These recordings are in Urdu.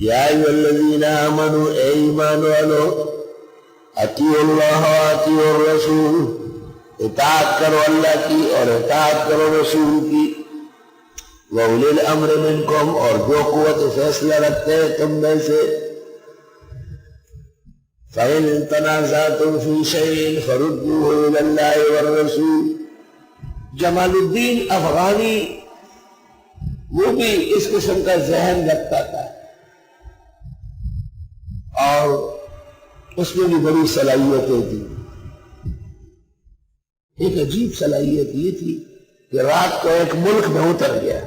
یا ایھا الذین آمنوا اے ایمان والو اطیعوا اللہ واطیعوا الرسول اطاعت کرو اللہ کی اور اطاعت کرو رسول کی وَأُولِي الْأَمْرِ مِنْكُمْ اور جو قوت فیصلہ رکھتے ہیں تم میں سے فَإِن تَنَازَعْتُمْ فِي شَيْءٍ فَرُدُّوهُ إِلَى اللَّهِ وَالرَّسُولِ جمال الدین افغانی وہ بھی اس قسم کا ذہن رکھتا تھا اور اس میں بھی بڑی صلاحیتیں تھیں۔ ایک عجیب صلاحیت یہ تھی کہ رات کو ایک ملک میں اتر گیا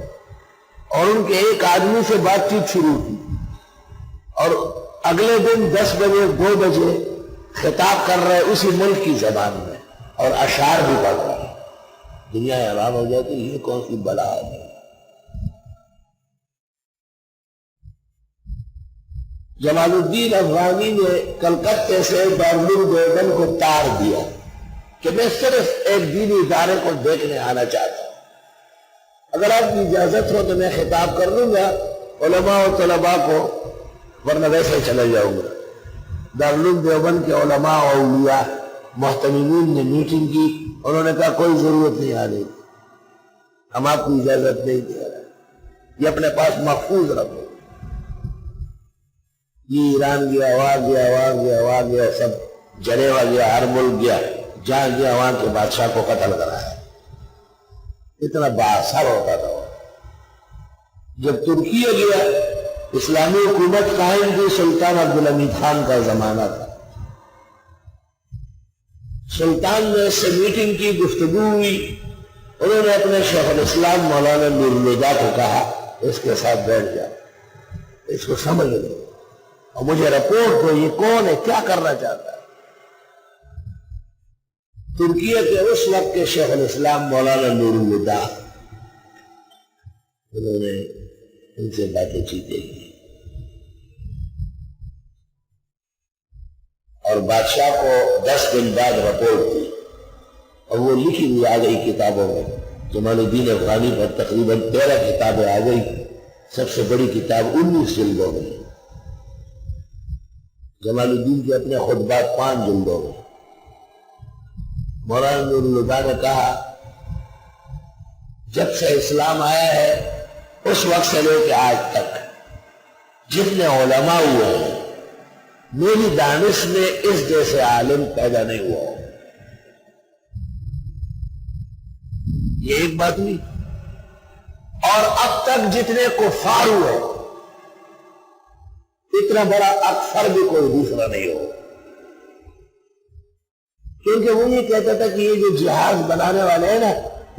اور ان کے ایک آدمی سے بات چیت شروع کی اور اگلے دن 10 بجے 2 بجے خطاب کر رہے اسی ملک کی زبان میں اور اشعار بھی پڑھ رہے۔ دنیا حیران ہو جاتی یہ کون سی بلا ہے۔ جمال الدین افغانی نے کلکتے سے دارالعلوم دیوبند کو تار دیا کہ میں صرف ایک دینی ادارے کو دیکھنے آنا چاہتا ہوں، اگر آپ کی اجازت ہو تو میں خطاب کر لوں گا علماء و طلباء کو، ورنہ ویسے چلے جاؤں گا۔ دارالعلوم دیوبند کے علماء و اولیاء محتمین نے میٹنگ کی، انہوں نے کہا کوئی ضرورت نہیں آنے کی، ہم آپ کو اجازت نہیں دے رہے، یہ اپنے پاس محفوظ رکھو۔ یہ ایران گیا، وہاں گیا، سب جنیوا گیا، ہر ملک گیا، جہاں گیا وہاں کے بادشاہ کو قتل کرایا۔ اتنا بااثر ہوتا تھا وہ۔ جب ترکیہ گیا، اسلامی حکومت قائم کی، سلطان عبدالحمید خان کا زمانہ تھا۔ سلطان نے اس سے میٹنگ کی، گفتگو ہوئی، انہوں نے اپنے شیخ الاسلام مولانا نور الہدیٰ کو کہا اس کے ساتھ بیٹھ جا، اس کو سمجھ لو اور مجھے رپورٹ دو یہ کون ہے، کیا کرنا چاہتا ہے۔ ترکیہ کے اس وقت کے شیخ الاسلام مولانا نور الہدیٰ، انہوں نے ان سے باتیں چیتیں کی اور بادشاہ کو 10 دن بعد رپورٹ دی اور وہ لکھی ہوئی آ گئی کتابوں میں۔ جمال الدین افغانی پر تقریباً 13 کتابیں آ گئی، سب سے بڑی کتاب 19 جلدوں میں۔ جمال الدین کے اپنے خطبات 5 جلدوں میں۔ مولانا نور الہدیٰ نے کہا جب سے اسلام آیا ہے اس وقت سے لے کے آج تک جتنے علماء ہوئے ہیں میری دانش میں اس جیسے عالم پیدا نہیں ہوا ہو۔ یہ ایک بات ہوئی، اور اب تک جتنے کفار ہوئے اتنا بڑا اکثر بھی کوئی دوسرا نہیں ہو، کیونکہ وہ یہ کہتا تھا کہ یہ جو جہاز بنانے والے ہیں نا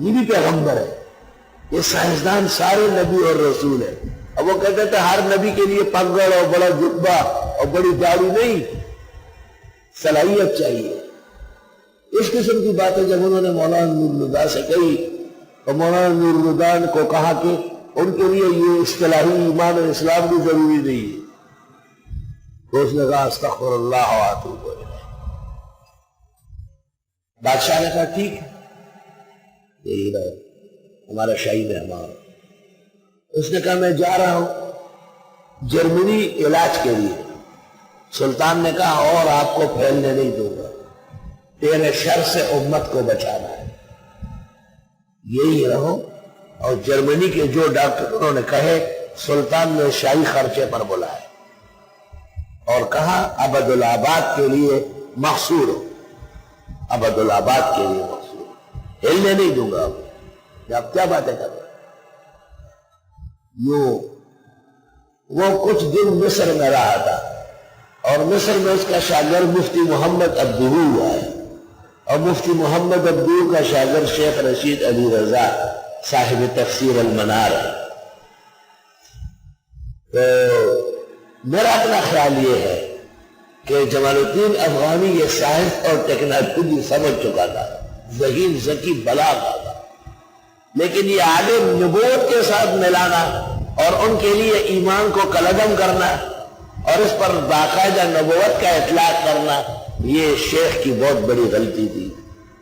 یہ بھی پیغمبر ہے، یہ سائنسدان سارے نبی اور رسول ہیں۔ اب وہ کہتے تھے ہر نبی کے لیے پگڑ اور بڑا جبہ اور بڑی داڑھی نہیں، صلاحیت چاہیے۔ اس قسم کی باتیں جب انہوں نے مولانا نور الہدیٰ سے کہی اور مولانا نور الہدیٰ کو کہا کہ ان کے لیے یہ اصطلاحی ایمان اور اسلام بھی ضروری نہیں ہے، تو اس نے کہا استغفر اللہ واتوب الیہ۔ بادشاہ نے کہا ٹھیک ہے، یہی رہے ہمارا شاہی مہمان۔ اس نے کہا میں جا رہا ہوں جرمنی علاج کے لیے۔ سلطان نے کہا اور آپ کو پھیلنے نہیں دوں گا، تیرے شر سے امت کو بچانا ہے، یہی رہو۔ اور جرمنی کے جو ڈاکٹر انہوں نے کہے سلطان نے شاہی خرچے پر بلائے اور کہا ابد الآباد کے لیے محصور ہو، ابد الآباد کے لیے محصور، ہلنے نہیں دوں گا۔ آپ کیا باتیں کر رہے؟ وہ کچھ دن مصر میں رہا تھا اور مصر میں اس کا شاگرد مفتی محمد عبدہ ہوا ہے، اور مفتی محمد عبدہ کا شاگرد شیخ رشید علی رضا صاحب تفسیر المنار ہے۔ تو میرا اپنا خیال یہ ہے کہ جمال الدین افغانی یہ سائنس اور ٹیکنالوجی سمجھ چکا تھا، ذہین ذکی بلاغ تھا، لیکن یہ عالم نبوت کے ساتھ ملانا اور ان کے لیے ایمان کو کلدم کرنا اور اس پر باقاعدہ نبوت کا اطلاق کرنا، یہ شیخ کی بہت بڑی غلطی تھی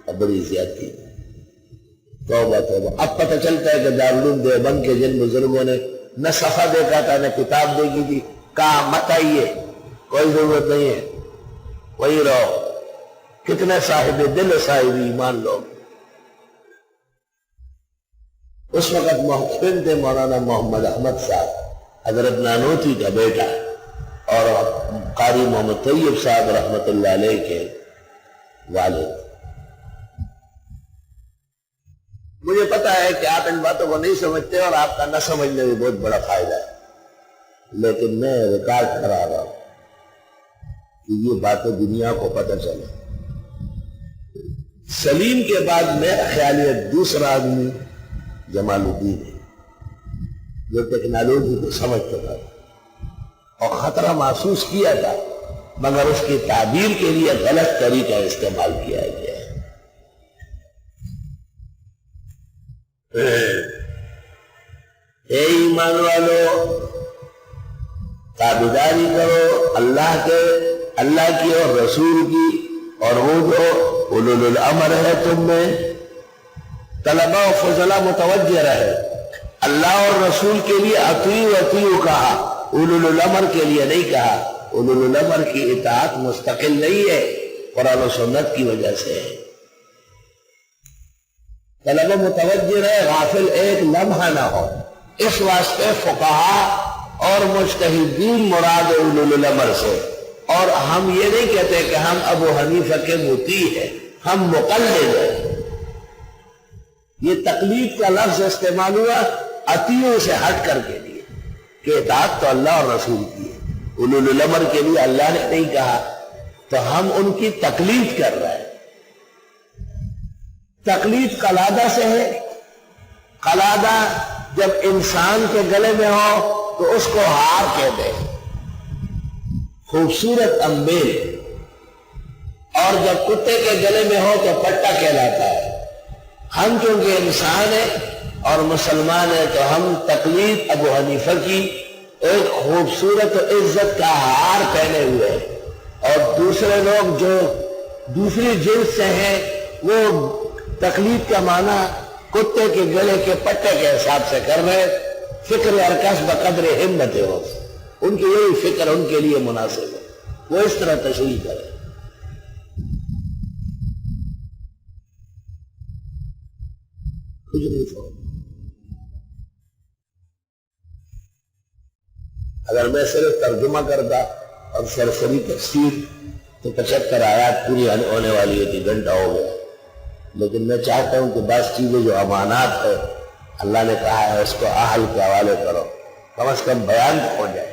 اور بڑی زیادتی تھی۔ توبہ توبہ۔ اب پتہ چلتا ہے کہ دارالعلوم دیوبند کے جن بزرگوں نے نہ صفحہ دیکھا تھا نہ کتاب دیکھی تھی، کہا مت آئیے، کوئی ضرورت نہیں ہے، وہی رہو۔ کتنے صاحب دل صاحب ایمان لوگ اس وقت محترم تھے مولانا محمد احمد صاحب، حضرت نانوتوی کا بیٹا، اور قاری محمد طیب صاحب رحمت اللہ علیہ کے والد۔ مجھے پتا ہے کہ آپ ان باتوں کو نہیں سمجھتے اور آپ کا نہ سمجھنے میں بہت بڑا فائدہ ہے، لیکن میں ریکارڈ کرا رہا ہوں کہ یہ باتیں دنیا کو پتہ چلے۔ سلیم کے بعد میرا خیال ہے دوسرا آدمی جمال الدین ہے جو ٹیکنالوجی کو سمجھ چکا تھا اور خطرہ محسوس کیا تھا، مگر اس کی تعبیر کے لیے غلط طریقہ استعمال کیا گیا ہے۔ اے ایمان والو، تابعداری کرو اللہ کی اور رسول کی، اور وہ جو اولو الامر ہے تم میں، طلبہ و فضلہ متوجہ رہے۔ اللہ اور رسول کے لیے اطیعوا کہا، اولو الامر کے لیے نہیں کہا۔ اولو الامر کی اطاعت مستقل نہیں ہے، قرآن و سنت کی وجہ سے ہے۔ طلبہ متوجہ رہے، غافل ایک لمحہ نہ ہو۔ اس واسطے فقہا اور مجتہدین مراد اولو الامر سے، اور ہم یہ نہیں کہتے کہ ہم ابو حنیفہ کے مطیع ہیں، ہم مقلد ہیں۔ یہ تقلید کا لفظ استعمال ہوا اطیعوا سے ہٹ کر کے لیے کہ اطاعت تو اللہ اور رسول کی ہے، اولو الامر کے لیے اللہ نے نہیں کہا، تو ہم ان کی تقلید کر رہے ہیں۔ تقلید قلادہ سے ہے۔ قلادہ جب انسان کے گلے میں ہو تو اس کو ہار کہتے ہیں، خوبصورت امبیل، اور جب کتے کے گلے میں ہو تو پٹا کہلاتا ہے۔ ہم چونکہ انسان ہیں اور مسلمان ہیں تو ہم تقلید ابو حنیفہ کی ایک خوبصورت و عزت کا ہار پہنے ہوئے ہیں، اور دوسرے لوگ جو دوسری جنس سے ہیں وہ تقلید کا معنی کتے کے گلے کے پٹے کے حساب سے کر رہے۔ فکر ارکس بقدر ہمت ہو، ان کی یہی فکر ان کے لیے مناسب ہے، وہ اس طرح تشریح کرے۔ اگر میں صرف ترجمہ کرتا اور سرسری تفسیر تو 75 آیات پوری ہونے والی ہے کہ گھنٹہ ہو گیا، لیکن میں چاہتا ہوں کہ بعض چیزیں جو امانات ہے اللہ نے کہا ہے اس کو اہل کے حوالے کرو، کم از کم بیان ہو جائے۔